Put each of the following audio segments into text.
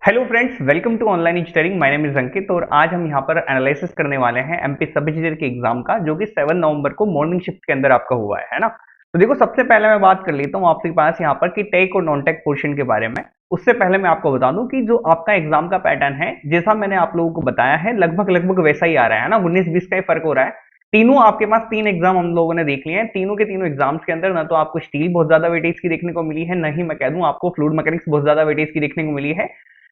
Hello friends, welcome to online engineering. My name is Ankit और आज हम यहाँ पर एनालिसिस करने वाले हैं एमपी सब इंजीनियर के एग्जाम का, जो कि 7 नवंबर को मॉर्निंग शिफ्ट के अंदर आपका हुआ है ना। तो देखो, सबसे पहले मैं बात कर लेता हूँ आपके पास यहाँ पर कि टेक और नॉन टेक पोर्शन के बारे में। उससे पहले मैं आपको बता दूं कि जो आपका एग्जाम का पैटर्न है, जैसा मैंने आप लोगों को बताया है, लगभग लगभग वैसा ही आ रहा है ना। 19-20 का ही फर्क हो रहा है। तीनों आपके पास 3 एग्जाम हम लोगों ने देख लिए हैं। तीनों के तीनों एग्जाम्स के अंदर ना तो आपको स्टील बहुत ज्यादा वेटेज की देखने को मिली है, न ही मैं कह दूं आपको फ्लूइड मैकेनिक्स बहुत ज्यादा वेटेज की देखने को मिली है।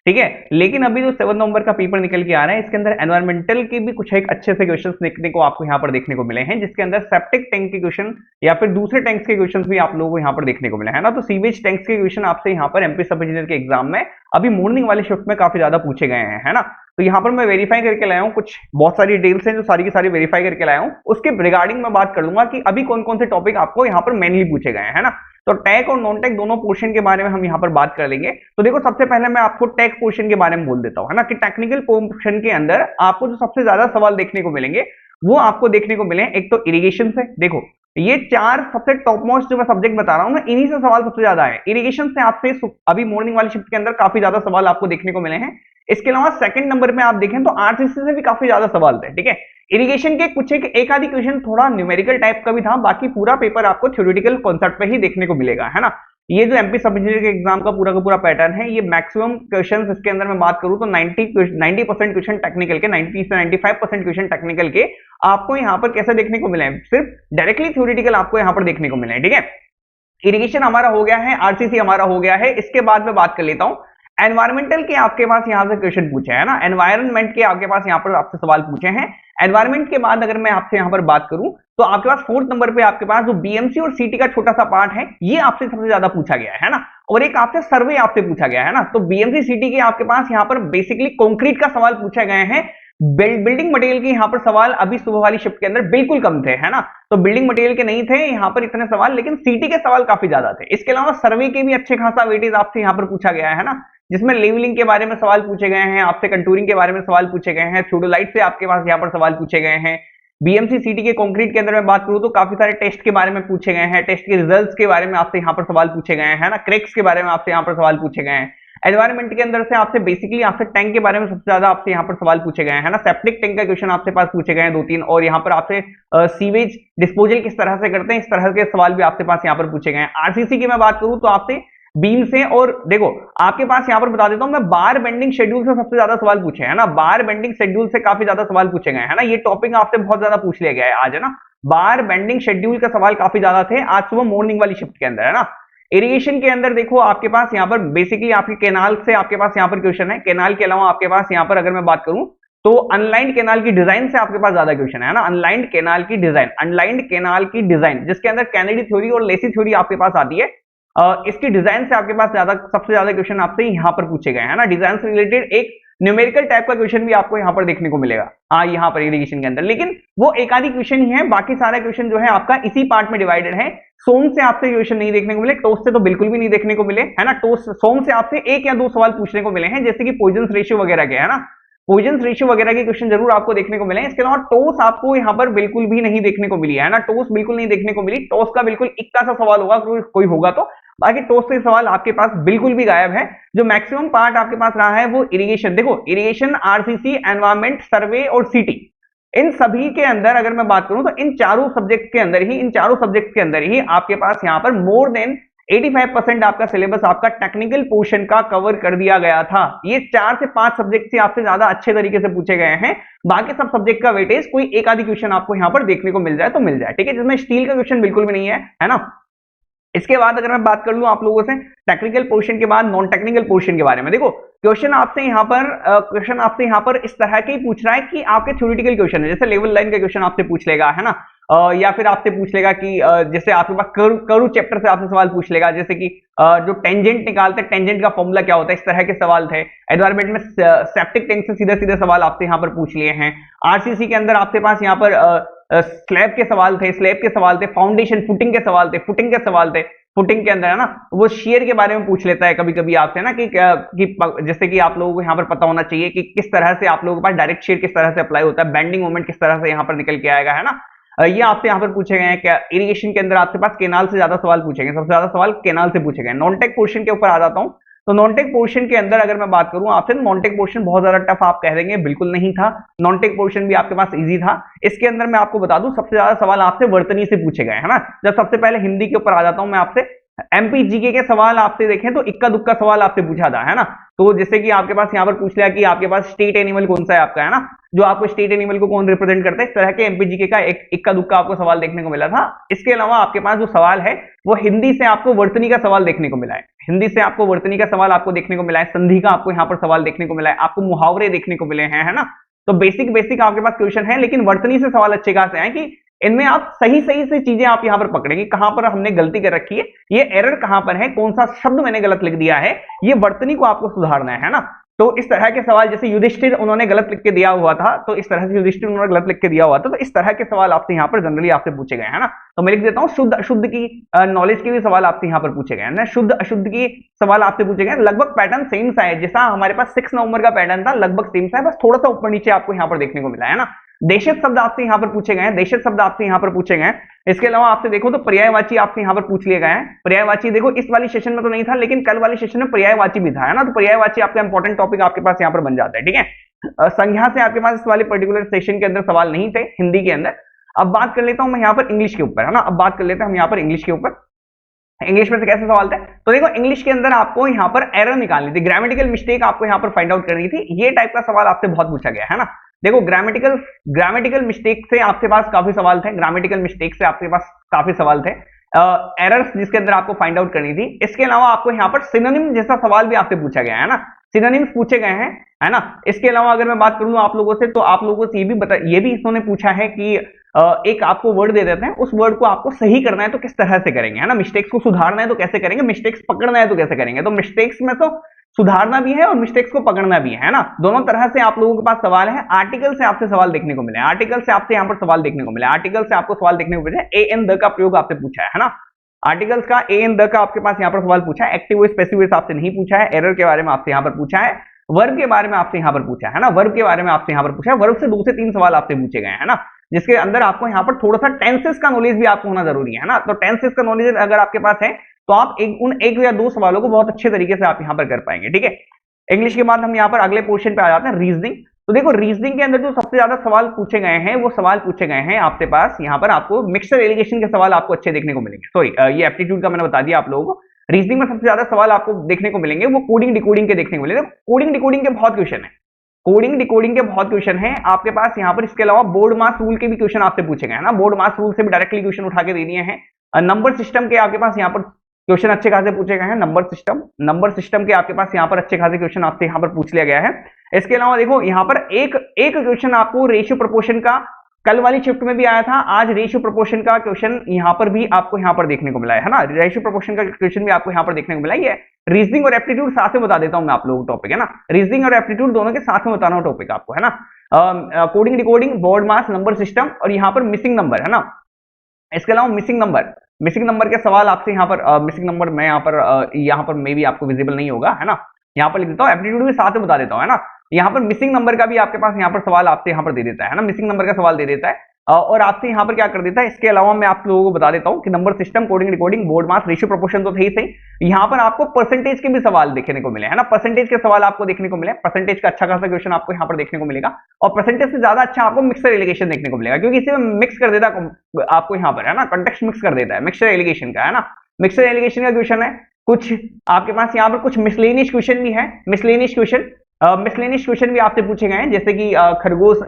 ठीक है, लेकिन अभी जो 7 नवंबर का पेपर निकल के आ रहा है, इसके अंदर एनवायरमेंटल के भी कुछ एक अच्छे से क्वेश्चंस देखने को आपको यहाँ पर देखने को मिले हैं, जिसके अंदर सेप्टिक टैंक के क्वेश्चन या फिर दूसरे टैंक्स के क्वेश्चंस भी आप लोगों को यहाँ पर देखने को मिले हैं ना। तो सीवेज टैंक्स के क्वेश्चन आपसे यहाँ पर एमपी सब इंजीनियर के एग्जाम में अभी मॉर्निंग वाले शिफ्ट में काफी ज्यादा पूछे गए हैं, है ना। तो यहाँ पर मैं वेरीफाई करके लाया हूँ, कुछ बहुत सारी डिटेल्स हैं जो सारी की सारी वेरीफाई करके लाया हूँ। उसके रिगार्डिंग मैं बात कर लूंगा कि अभी कौन कौन से टॉपिक आपको यहाँ पर मेनली पूछे गए हैं, है ना। तो टैग और नॉन टैग दोनों पोर्शन के बारे में हम यहाँ पर बात कर लेंगे। तो देखो, सबसे पहले मैं आपको टैग पोर्शन के बारे में बोल देता हूँ, है ना, कि टेक्निकल पोर्शन के अंदर आपको जो सबसे ज्यादा सवाल देखने को मिलेंगे वो आपको देखने को मिले। एक तो इरिगेशन से, देखो ये 4 सबसे टॉप मोस्ट जो मैं सब्जेक्ट बता रहा हूँ ना, इन्हीं से सवाल सबसे ज्यादा है। इरिगेशन से आपसे अभी मॉर्निंग वाली शिफ्ट के अंदर काफी ज्यादा सवाल आपको देखने को मिले हैं। इसके अलावा सेकंड नंबर पे आप देखें तो आरसीसी से भी काफी ज्यादा सवाल थे। ठीक है, इरिगेशन के कुछ एक आधी क्वेश्चन थोड़ा न्यूमेरिकल टाइप का भी था, बाकी पूरा पेपर आपको थ्योरेटिकल कॉन्सेप्ट पे ही देखने को मिलेगा, है ना। ये जो एमपी सब इंजीनियर के एग्जाम का पूरा पैटर्न है, ये मैक्सिमम क्वेश्चंस इसके अंदर मैं बात करूं तो 90% क्वेश्चन टेक्निकल के, 90 से 95% क्वेश्चन टेक्निकल के आपको यहाँ पर कैसे देखने को मिले हैं, सिर्फ डायरेक्टली थ्योरेटिकल आपको यहाँ पर देखने को मिले हैं। ठीक है, इरिगेशन हमारा हो गया है, आरसीसी हमारा हो गया है। इसके बाद में बात कर लेता हूं एनवायरमेंटल के, आपके पास यहां से क्वेश्चन पूछे है ना, एनवायरमेंट के आपके पास यहां पर आपसे सवाल पूछे हैं। एनवायरमेंट के बाद अगर मैं आपसे यहां पर बात करूं तो आपके पास 4th नंबर पे आपके पास जो बीएमसी और सीटी का छोटा सा पार्ट है, ये आपसे सबसे ज्यादा पूछा गया है ना। और एक आपसे सर्वे आपसे पूछा गया है ना। तो बीएमसी सीटी के आपके पास यहां पर बेसिकली कंक्रीट का सवाल पूछे गए हैं। बिल्डिंग मटेरियल के यहाँ पर सवाल अभी सुबह वाली शिफ्ट के अंदर बिल्कुल कम थे, है ना। तो बिल्डिंग मटेरियल के नहीं थे यहाँ पर इतने सवाल, लेकिन सीटी के सवाल काफी ज्यादा थे। इसके अलावा सर्वे के भी अच्छे खासा वेटेज आपसे यहाँ पर पूछा गया है ना, जिसमें लेवलिंग के बारे में सवाल पूछे गए हैं, आपसे कंटूरिंग के बारे में सवाल पूछे गए हैं, थ्योडोलाइट से आपके पास यहाँ पर सवाल पूछे गए हैं। बीएमसी सीटी के कंक्रीट के अंदर मैं बात करूं तो काफी सारे टेस्ट के बारे में पूछे गए हैं, टेस्ट के रिजल्ट्स के बारे में आपसे यहाँ पर सवाल पूछे गए हैं ना, क्रैक्स के बारे में आपसे यहाँ पर सवाल पूछे गए हैं। एनवायरमेंट के अंदर से आपसे बेसिकली आपसे टैंक के बारे में सबसे ज्यादा आपसे यहाँ पर सवाल पूछे गए हैं ना, सेप्टिक टैंक का क्वेश्चन आपसे पास पूछे गए हैं 2-3, और यहाँ पर आपसे सीवेज डिस्पोजल किस तरह से करते हैं, इस तरह के सवाल भी आपके पास यहाँ पर पूछे गए हैं। आरसीसी की मैं बात करूं तो आपसे बीम से, और देखो आपके पास यहां पर बता देता हूं मैं, बार बेंडिंग शेड्यूल से सबसे ज्यादा सवाल पूछे हैं ना, बार बेंडिंग शेड्यूल से काफी ज्यादा सवाल पूछे गए हैं ना। ये टॉपिक आपसे बहुत ज्यादा पूछ लिया गया है आज, है ना। बार बेंडिंग शेड्यूल का सवाल काफी ज्यादा थे आज सुबह मॉर्निंग वाली शिफ्ट के अंदर, है ना। इरिगेशन के अंदर देखो आपके पास यहाँ पर बेसिकली आपके केनाल से आपके पास यहाँ पर क्वेश्चन है। केनाल के अलावा आपके पास यहाँ पर अगर मैं बात करूं तो अनलाइंड केनाल की डिजाइन से आपके पास ज्यादा क्वेश्चन है ना। अनलाइंड केनाल की डिजाइन, अनलाइंड केनाल की डिजाइन, जिसके अंदर कैनेडी थ्योरी और लेसी थ्योरी आपके पास आती है, इसकी डिजाइन से आपके पास सबसे ज्यादा क्वेश्चन आपसे यहाँ पर पूछे गए हैं ना। डिजाइन से रिलेटेड एक न्यूमेरिकल टाइप का क्वेश्चन भी आपको यहाँ पर देखने को मिलेगा, हाँ, यहाँ पर इरिगेशन के अंदर, लेकिन वो एक आधी क्वेश्चन ही है। बाकी सारा क्वेश्चन जो है आपका इसी पार्ट में डिवाइडेड है। सोम से आपसे क्वेश्चन नहीं देखने को मिले, टोस से तो बिल्कुल भी नहीं देखने को मिले, है ना। सोम से आपसे 1 या 2 सवाल पूछने को मिले हैं, जैसे कि पॉइजन रेशियो वगैरह के, है ना। पॉइजन रेशियो वगैरह के क्वेश्चन जरूर आपको देखने को मिले। इसके अलावा टोस आपको यहाँ पर बिल्कुल भी नहीं देखने को मिली है ना, टोस बिल्कुल नहीं देखने को मिली। टोस का बिल्कुल इक्का सा सवाल होगा, कोई होगा तो, बाकी टोस से सवाल आपके पास बिल्कुल भी गायब है। जो मैक्सिमम पार्ट आपके पास रहा है वो इरिगेशन, देखो इरिगेशन, आरसीसी, एनवायरमेंट, सर्वे और सीटी, इन सभी के अंदर अगर मैं बात करूं तो इन चारों सब्जेक्ट के अंदर ही आपके पास यहां पर मोर देन 85% आपका सिलेबस आपका टेक्निकल पोर्शन का कवर कर दिया गया था। ये 4 से 5 सब्जेक्ट से आपसे ज्यादा अच्छे तरीके से पूछे गए हैं। बाकी सब सब्जेक्ट का वेटेज कोई एक आधी क्वेश्चन आपको यहां पर देखने को मिल जाए तो मिल जाए, ठीक है, जिसमें स्टील का क्वेश्चन बिल्कुल भी नहीं है ना। इसके बाद अगर मैं बात कर लूं आप लोगों से टेक्निकल पोर्शन के बाद नॉन टेक्निकल पोर्शन के बारे में, देखो क्वेश्चन आपसे यहाँ पर इस तरह के ही पूछ रहा है कि आपके थ्योरेटिकल क्वेश्चन है, जैसे लेवल लाइन का क्वेश्चन आपसे पूछ लेगा, है ना। या फिर आपसे पूछ लेगा कि जैसे आपके पास कर्व चैप्टर से आपसे सवाल पूछ लेगा, जैसे कि जो टेंजेंट निकालते हैं, टेंजेंट का फॉर्मूला क्या होता है, इस तरह के सवाल थे। एनवायरमेंट में सेप्टिक टैंक से सीधे सीधे सवाल आपसे यहाँ पर पूछ लिए हैं। आरसीसी के अंदर आपके पास यहाँ पर स्लैब के सवाल थे, फाउंडेशन फुटिंग के सवाल थे, फुटिंग के अंदर, है ना। वो शेयर के बारे में पूछ लेता है कभी कभी आपसे ना, कि जैसे कि आप लोगों को यहाँ पर पता होना चाहिए कि किस तरह से आप लोगों के पास डायरेक्ट शेयर किस तरह से अप्लाई होता है, बेंडिंग मोमेंट किस तरह से यहाँ पर निकल के आएगा, है ना। ये आपसे यहाँ पर पूछे गए हैं। क्या इरिगेशन के अंदर आपके पास केनाल से ज्यादा सवाल पूछे गए, सबसे ज्यादा सवाल केनाल से पूछे गए। नॉन टेक पोर्शन के ऊपर आ जाता हूँ तो नॉन टेक पोर्शन के अंदर अगर मैं बात करूं आपसे, नॉन टेक पोर्शन बहुत ज्यादा टफ आप कह देंगे, बिल्कुल नहीं था। नॉन टेक पोर्शन भी आपके पास इजी था। इसके अंदर मैं आपको बता दूं सबसे ज्यादा सवाल आपसे वर्तनी से पूछे गए, है ना। जब सबसे पहले हिंदी के ऊपर आ जाता हूं मैं आपसे, एमपी जीके के सवाल आपसे देखें तो इक्का दुक्का सवाल आपसे पूछा था, है ना। तो जैसे कि आपके पास यहाँ पर पूछ लिया कि आपके पास स्टेट एनिमल कौन सा है आपका, है ना, जो आपको स्टेट एनिमल को कौन रिप्रेजेंट करता है, इस तरह के एमपीजीके का एक इक्का दुक्का आपको सवाल देखने को मिला था। इसके अलावा आपके पास जो सवाल है वो हिंदी से आपको वर्तनी का सवाल देखने को मिला है। हिंदी से आपको वर्तनी का सवाल आपको देखने को मिला है, संधि का आपको यहाँ पर सवाल देखने को मिला है, आपको मुहावरे देखने को मिले हैं, है ना। तो बेसिक बेसिक आपके पास क्वेश्चन है, लेकिन वर्तनी से सवाल अच्छे खासे आए कि इनमें आप सही सही से चीजें आप यहां पर पकड़ेंगे, कहां पर हमने गलती कर रखी है, ये एरर कहां पर है, कौन सा शब्द मैंने गलत लिख दिया है, ये वर्तनी को आपको सुधारना है ना। तो इस तरह के सवाल, जैसे युधिष्ठिर उन्होंने गलत लिख के दिया हुआ था, तो इस तरह से युधिष्ठिर उन्होंने गलत लिख के दिया हुआ था, तो इस तरह के सवाल आपसे यहाँ पर जनरली आपसे पूछे गए, है ना। तो मैं लिख देता हूँ शुद्ध अशुद्ध की नॉलेज के भी सवाल आपसे यहाँ पर पूछे गए हैं ना, शुद्ध अशुद्ध की सवाल आपसे पूछे गए। लगभग पैटर्न सेम सा है, जैसा हमारे पास 6 नवंबर का पैटर्न था, लगभग सेम सा है, बस थोड़ा सा ऊपर नीचे आपको यहाँ पर देखने को मिला है ना। देशज शब्द आपसे यहाँ पर पूछे गए हैं, देशज शब्द आपसे यहाँ पर पूछे गए हैं। इसके अलावा आपसे देखो तो पर्यायवाची आपसे यहाँ पर पूछ लिए गए हैं। पर्यायवाची देखो इस वाली सेशन में तो नहीं था, लेकिन कल वाली सेशन में पर्यायवाची भी था, है ना। तो पर्यायवाची आपका इंपॉर्टेंट टॉपिक आपके पास यहाँ पर बन जाता है, ठीक है। संज्ञा से आपके पास इस वाले पर्टिकुलर सेशन के अंदर सवाल नहीं थे हिंदी के अंदर। अब बात कर लेता हूं मैं यहाँ पर इंग्लिश के ऊपर, है ना। अब बात कर लेते हैं हम यहाँ पर इंग्लिश के ऊपर। इंग्लिश में से कैसे सवाल थे, तो देखो इंग्लिश के अंदर आपको यहाँ पर एरर निकालनी थी, ग्रामेटिकल मिस्टेक आपको यहाँ पर फाइंड आउट करनी थी। ये टाइप का सवाल आपसे बहुत पूछा गया है ना। देखो ग्रामेटिकल मिस्टेक से आपके पास काफी सवाल थे, ग्रामेटिकल मिस्टेक से आपके पास काफी सवाल थे, एरर्स जिसके अंदर आपको फाइंड आउट करनी थी। इसके अलावा आपको यहाँ पर सिनोनिम जैसा सवाल भी आपसे पूछा गया है ना, सिनोनिम्स पूछे गए हैं, है ना। इसके अलावा अगर मैं बात करूं आप लोगों से, तो आप लोगों से ये भी इन्होंने पूछा है कि एक आपको वर्ड दे देते हैं, उस वर्ड को आपको सही करना है तो किस तरह से करेंगे, है ना। मिस्टेक्स को सुधारना है तो कैसे करेंगे, मिस्टेक्स पकड़ना है तो कैसे करेंगे। तो मिस्टेक्स में तो सुधारना भी है और मिस्टेक्स को पकड़ना भी है ना, दोनों तरह से आप लोगों के पास सवाल है। आर्टिकल से आपसे सवाल देखने को मिले, आर्टिकल से आपसे यहाँ पर सवाल देखने को मिले, आर्टिकल से आपको सवाल देखने को मिले। ए एन द का प्रयोग आपसे पूछा है ना, आर्टिकल्स का ए एन द का आपके पास यहाँ पर सवाल पूछा है। एक्टिव वॉइस पैसिव वॉइस आपसे नहीं पूछा है, एरर के बारे में आपसे यहाँ पर पूछा है, वर्ब के बारे में आपसे यहाँ पर पूछा है ना, वर्ब के बारे में आपसे यहाँ पर पूछा है। वर्ब से 2 से 3 सवाल आपसे पूछे गए हैं ना, जिसके अंदर आपको यहाँ पर थोड़ा सा टेंसेस का नॉलेज भी आपको होना जरूरी है ना। तो टेंसेस का नॉलेज अगर आपके पास है तो आप एक या दो सवालों को बहुत अच्छे तरीके से आप यहाँ पर कर पाएंगे, ठीक है। इंग्लिश के बाद हम यहाँ पर अगले पोर्शन पे आ जाते हैं, रीजनिंग। तो देखो रीजनिंग के अंदर जो सबसे ज्यादा सवाल पूछे गए हैं, वो सवाल पूछे गए हैं आपके पास यहाँ पर, आपको मिक्सर एलिगेशन के सवाल आपको अच्छे देखने को मिलेंगे। सॉरी, ये एप्टीट्यूड का मैंने बता दिया आप लोगों को। रीजनिंग में सबसे ज्यादा सवाल आपको देखने को मिलेंगे वो कोडिंग डिकोडिंग के देखने को मिलेंगे। कोडिंग डिकोडिंग के बहुत क्वेश्चन है, कोडिंग डिकोडिंग के बहुत क्वेश्चन है आपके पास यहाँ पर। इसके अलावा बोर्ड मास रूल के भी क्वेश्चन आपसे पूछे गए हैं ना, बोर्ड मास रूल से भी डायरेक्टली क्वेश्चन उठा के दे दिए हैं। नंबर सिस्टम के आपके पास यहाँ पर क्वेश्चन अच्छे खासे पूछे गए हैं। नंबर सिस्टम के आपके पास यहाँ पर अच्छे खासे क्वेश्चन आपसे यहाँ पर पूछ लिया गया है। इसके अलावा देखो यहाँ पर एक क्वेश्चन आपको रेशियो प्रोपोर्शन का कल वाली शिफ्ट में भी आया था, आज रेशियो प्रोपोर्शन का क्वेश्चन यहाँ पर भी आपको यहाँ पर देखने को मिला है ना। रेशियो प्रोपोर्शन का क्वेश्चन भी आपको यहाँ पर देखने को मिला है। रीजनिंग और एप्टीट्यूड साथ में बता देता हूँ मैं आप लोगों को टॉपिक, है ना। रीजनिंग और एप्टीट्यूड दोनों के साथ में बताना टॉपिक आपको, है ना। कोडिंग डिकोडिंग, बोर्ड मास, नंबर सिस्टम और यहाँ पर मिसिंग नंबर, है ना। इसके अलावा मिसिंग नंबर के सवाल आपसे यहाँ पर, मिसिंग नंबर मैं यहाँ पर मे भी आपको विजिबल नहीं होगा, है ना। यहाँ पर लिख देता हूँ, एप्टीट्यूड भी साथ में बता देता हूँ, है ना। यहाँ पर मिसिंग नंबर का भी आपके पास यहाँ पर सवाल आपसे यहाँ पर दे देता है ना, मिसिंग नंबर का सवाल दे देता है और आपसे यहाँ पर क्या कर देता है। इसके अलावा मैं आप लोगों को बता देता हूँ कि number system, coding decoding, BODMAS, ratio proportion तो थे ही सही, यहाँ पर आपको परसेंटेज के भी सवाल देखने को मिले, है ना। परसेंटेज के सवाल आपको देखने को मिले, परसेंटेज का अच्छा खासा क्वेश्चन आपको यहाँ पर देखने को मिलेगा। और परसेंटेज से ज्यादा अच्छा आपको मिक्सर एलिगेशन देखने को मिलेगा, क्योंकि इसे मिक्स कर देता है आपको यहाँ पर, है ना, कॉन्टेक्स्ट मिक्स कर देता है मिक्सर एलिगेशन का, है ना। मिक्सर एलिगेशन का क्वेश्चन है, कुछ आपके पास यहाँ पर कुछ मिसलेनियस क्वेश्चन भी है, मिसलेनियस क्वेश्चन भी आपसे पूछे गए हैं, जैसे कि खरगोश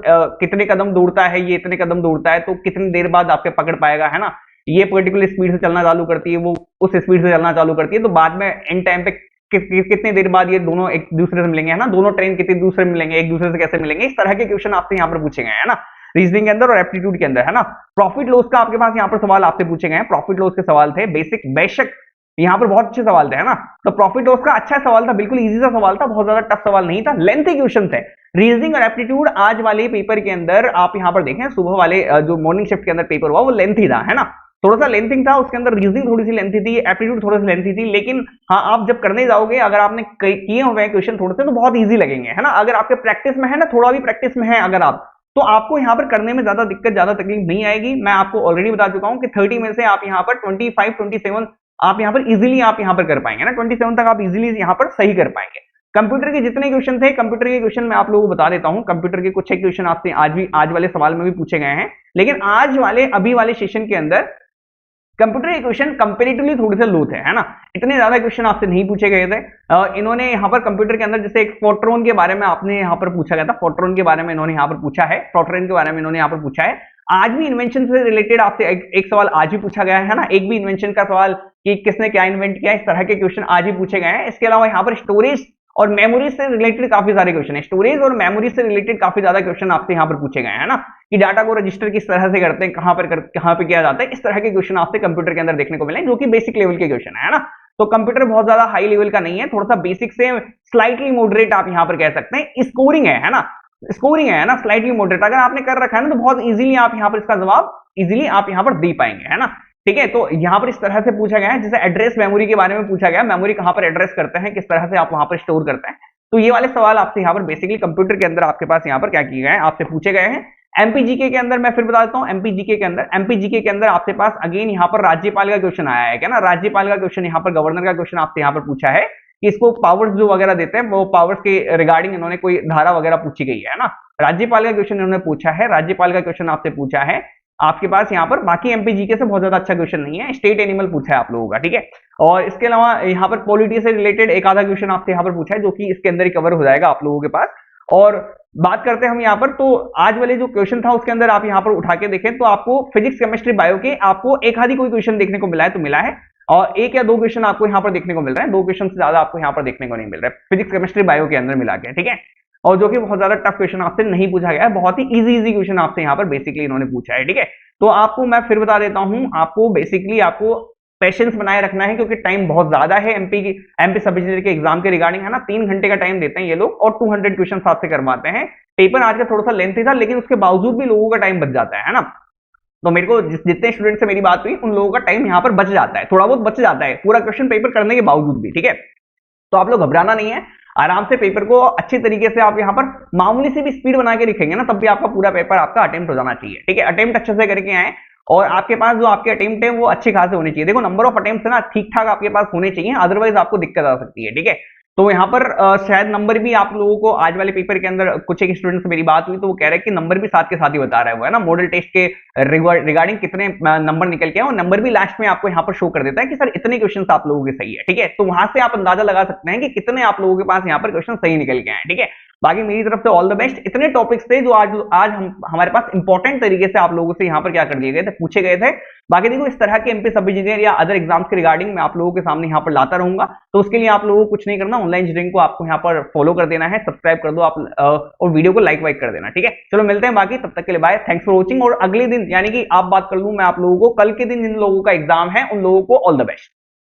कितने कदम दौड़ता है, ये इतने कदम दौड़ता है तो कितनी देर बाद आपके पकड़ पाएगा, है ना। ये पर्टिकुलर स्पीड से चलना चालू करती है, वो उस स्पीड से चलना चालू करती है, तो बाद में एंड टाइम पे कितने देर बाद ये दोनों एक दूसरे से मिलेंगे, है ना। दोनों ट्रेन कितने दूसरे में मिलेंगे, एक दूसरे से कैसे मिलेंगे, इस तरह के क्वेश्चन आपसे यहाँ पर पूछे गए हैं ना, रीजनिंग के अंदर और एप्टीट्यूड के अंदर, है ना। प्रॉफिट लॉस का आपके पास यहाँ पर सवाल आपसे पूछे गए हैं, प्रॉफिट लॉस के सवाल थे, बेशक यहाँ पर बहुत अच्छे सवाल थे, है ना। तो प्रॉफिट लॉस का अच्छा सवाल था, बिल्कुल इजी सा सवाल था, बहुत ज्यादा टफ सवाल नहीं था, लेंथी क्वेश्चन थे। रीजनिंग और एप्टीट्यूड आज वाले पेपर के अंदर आप यहाँ पर देखें, सुबह वाले जो मॉर्निंग शिफ्ट के अंदर पेपर हुआ वो लेंथी था, है ना, थोड़ा सा लेंथिंग था, उसके अंदर रीजनिंग थोड़ी सी लेंथी थी, एप्टीट्यूड थोड़ी सी लेंथी थी। लेकिन हाँ, आप जब करने जाओगे, अगर आपने किए हुए हैं क्वेश्चन थोड़े से, तो बहुत ईजी लगेंगे, है ना। अगर आपके प्रैक्टिस में है ना, थोड़ा भी प्रैक्टिस में है अगर आप, तो आपको यहाँ पर करने में ज्यादा दिक्कत, ज्यादा तकलीफ नहीं आएगी। मैं आपको ऑलरेडी बता चुका हूँ कि 30 में से आप यहाँ पर 25, 27 आप यहाँ पर इजीली आप यहाँ पर कर पाएंगे ना, 27 तक आप इजीली यहाँ पर सही कर पाएंगे। कंप्यूटर के जितने क्वेश्चन थे, कंप्यूटर के क्वेश्चन मैं आप लोगों को बता देता हूं। कंप्यूटर के कुछ एक क्वेश्चन आपसे आज वाले सवाल में भी पूछे गए हैं, लेकिन आज वाले अभी वाले सेशन के अंदर कंप्यूटर के क्वेश्चन कंपेरेटिवली थोड़े से लो थे, है ना, इतने ज्यादा क्वेश्चन आपसे नहीं पूछे गए थे। इन्होंने यहाँ पर कंप्यूटर के अंदर जैसे एक फोर्ट्रॉन के बारे में आपने यहाँ पर पूछा गया था, फोर्ट्रॉन के बारे में इन्होंने यहाँ पर पूछा है, फोर्ट्रॉन के बारे में इन्होंने यहाँ पर पूछा है। आज भी इन्वेंशन से रिलेटेड आपसे एक सवाल आज भी पूछा गया है ना, एक भी इन्वेंशन का सवाल कि किसने क्या इन्वेंट किया, इस तरह के क्वेश्चन आज भी पूछे गए हैं। इसके अलावा यहाँ पर स्टोरेज और मेमोरी से रिलेटेड काफी सारे क्वेश्चन है, स्टोरेज और मेमोरी से रिलेटेड काफी ज्यादा क्वेश्चन आपसे यहाँ पर पूछे गए हैं ना, कि डाटा को रजिस्टर किस तरह से करते हैं, कहाँ पे किया जाता है, इस तरह के क्वेश्चन आपसे कंप्यूटर के अंदर देखने को मिले, जो कि बेसिक लेवल के क्वेश्चन है ना। तो कंप्यूटर बहुत ज्यादा हाई लेवल का नहीं है, थोड़ा सा बेसिक से स्लाइटली मॉडरेट आप यहाँ पर कह सकते हैं। स्कोरिंग है ना, स्कोरिंग है ना, स्लाइटली मॉडरेट अगर आपने कर रखा है ना, तो बहुत इजीली आप यहाँ पर इसका जवाब इजीली आप यहाँ पर दे पाएंगे, है ना। ठीक है, तो यहाँ पर इस तरह से पूछा गया है, जैसे एड्रेस मेमोरी के बारे में पूछा गया, मेमोरी कहाँ पर एड्रेस करते हैं, किस तरह से आप वहां पर स्टोर करते हैं। तो ये वाले सवाल आपसे यहाँ पर बेसिकली कंप्यूटर के अंदर आपके पास यहाँ पर क्या किए गए हैं, आपसे पूछे गए हैं। एमपीजीके के अंदर मैं फिर बता देता हूँ, एमपीजीके के अंदर आपके पास अगेन यहाँ पर राज्यपाल का क्वेश्चन आया है क्या ना, राज्यपाल का क्वेश्चन, यहाँ पर गवर्नर का क्वेश्चन आपसे यहाँ पर पूछा है कि इसको पावर्स जो वगैरह देते हैं, वो पावर्स के रिगार्डिंग इन्होंने कोई धारा वगैरह पूछी गई है ना। राज्यपाल का क्वेश्चन इन्होंने पूछा है, राज्यपाल का क्वेश्चन आपसे पूछा है आपके पास यहाँ पर। बाकी एमपीजीके से बहुत ज्यादा अच्छा क्वेश्चन नहीं है, स्टेट एनिमल पूछा है आप लोगों का, ठीक है। और इसके अलावा यहाँ पर पॉलिटी से रिलेटेड एक आधा क्वेश्चन आपसे यहाँ पर पूछा है, जो कि इसके अंदर ही कवर हो जाएगा आप लोगों के पास। और बात करते हैं हम यहाँ पर, तो आज वाले जो क्वेश्चन था उसके अंदर आप यहाँ पर उठा के देखें तो आपको फिजिक्स केमिस्ट्री बायो के आपको एक आधी कोई क्वेश्चन देखने को मिला है तो मिला है, और एक या दो क्वेश्चन आपको यहाँ पर देखने को मिल रहा है, दो क्वेश्चन से ज्यादा आपको यहाँ पर देखने को नहीं मिल रहा है फिजिक्स केमिस्ट्री बायो के अंदर मिला के, ठीक है। और जो कि बहुत ज्यादा टफ क्वेश्चन आपसे नहीं पूछा गया है, बहुत ही इजी क्वेश्चन आपसे यहाँ पर बेसिकली इन्होंने पूछा है, ठीक है। तो आपको मैं फिर बता देता हूं, आपको बेसिकली आपको पेशेंस बनाए रखना है, क्योंकि टाइम बहुत ज्यादा है एमपी सब इंजीनियर के एग्जाम के रिगार्डिंग, है ना। 3 घंटे का टाइम देते हैं ये लोग और 200 क्वेश्चन आपसे करवाते हैं। पेपर आज का थोड़ा सा लेंथी था, लेकिन उसके बावजूद भी लोगों का टाइम बच जाता है ना। तो मेरे को जितने स्टूडेंट से मेरी बात हुई उन लोगों का टाइम यहाँ पर बच जाता है, थोड़ा बहुत बच जाता है पूरा क्वेश्चन पेपर करने के बावजूद भी, ठीक है। तो आप लोग घबराना नहीं है, आराम से पेपर को अच्छे तरीके से आप यहाँ पर मामूली से भी स्पीड बना के लिखेंगे ना, तब भी आपका पूरा पेपर आपका अटेम्प्ट हो जाना चाहिए, ठीक है। अटेम्प्ट अच्छे से करके आए और आपके पास जो आपके अटेम्प्ट है वो अच्छे खासे होने चाहिए। देखो नंबर ऑफ अटेम्प्ट ना ठीक ठाक आपके पास होने चाहिए, अदरवाइज आपको दिक्कत आ सकती है, ठीक है। तो यहाँ पर शायद नंबर भी आप लोगों को आज वाले पेपर के अंदर कुछ एक स्टूडेंट से मेरी बात हुई तो वो कह रहे हैं कि नंबर भी साथ के साथ ही बता रहा है वो, है ना, मॉडल टेस्ट के रिगार्डिंग कितने नंबर निकल के हैं, और नंबर भी लास्ट में आपको यहाँ पर शो कर देता है कि सर इतने क्वेश्चन आप लोगों के सही है, ठीक है। तो वहां से आप अंदाजा लगा सकते हैं कि कितने आप लोगों के पास यहाँ पर क्वेश्चन सही निकल के आए, ठीक है। बाकी मेरी तरफ से ऑल द बेस्ट। इतने टॉपिक्स थे जो आज हमारे पास इंपॉर्टेंट तरीके से आप लोगों से यहाँ पर क्या कर दिए गए थे, पूछे गए थे। बाकी देखो इस तरह के एमपी सब इंजीनियर या अदर एग्जाम्स के रिगार्डिंग मैं आप लोगों के सामने यहाँ पर लाता रहूंगा, तो उसके लिए आप लोगों को कुछ नहीं करना, ऑनलाइन इंजीनियरिंग को आपको यहाँ पर फॉलो कर देना है, सब्सक्राइब कर दो आप और वीडियो को लाइक वाइक कर देना, ठीक है। चलो मिलते हैं, बाकी तब तक के लिए बाय, थैंक्स फॉर वॉचिंग। और अगले दिन यानी कि आप बात कर लूं मैं आप लोगों को, कल के दिन जिन लोगों का एग्जाम है उन लोगों को ऑल द बेस्ट।